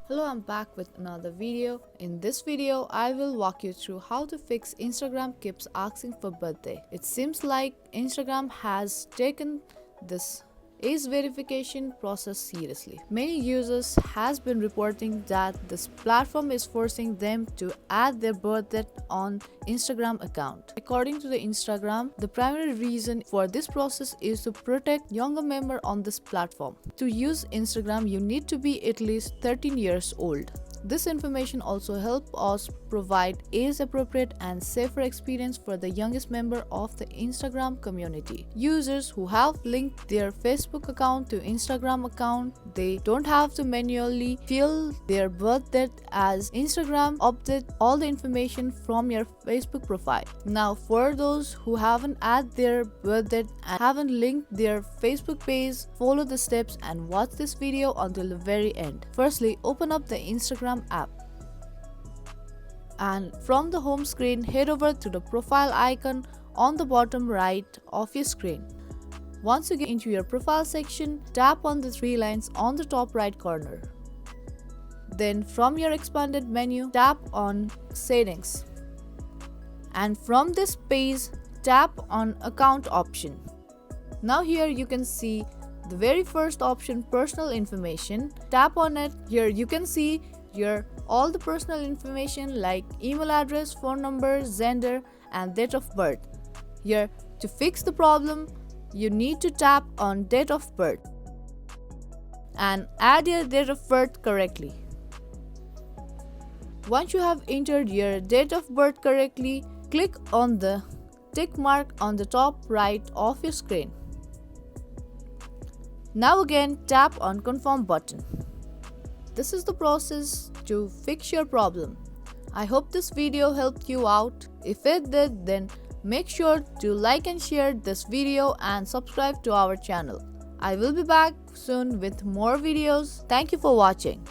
Hello, I'm back with another video. In this video, I will walk you through how to fix Instagram keeps asking for birthday. It seems like Instagram has taken this age verification process seriously. Many users has been reporting that this platform is forcing them to add their birthday on Instagram account. According to the Instagram, the primary reason for this process is to protect younger members on this platform. To use Instagram, you need to be at least 13 years old. This information also helps us provide age-appropriate and safer experience for the youngest member of the Instagram community. Users who have linked their Facebook account to Instagram account, they don't have to manually fill their birth date as Instagram update all the information from your Facebook profile. Now, for those who haven't added their birth date and haven't linked their Facebook page, follow the steps and watch this video until the very end. Firstly, open up the Instagram app. And from the home screen, head over to the profile icon on the bottom right of your screen. Once you get into your profile section, tap on the three lines on the top right corner. Then from your expanded menu, tap on Settings. And from this page, tap on Account option. Now here you can see the very first option, Personal Information. Tap on it. Here you can see all the personal information like email address, phone number, gender, and date of birth. Here, to fix the problem, you need to tap on date of birth and add your date of birth correctly. Once you have entered your date of birth correctly, click on the tick mark on the top right of your screen. Now again, tap on Confirm button. This is the process to fix your problem. I hope this video helped you out. If it did, then make sure to like and share this video and subscribe to our channel. I will be back soon with more videos. Thank you for watching.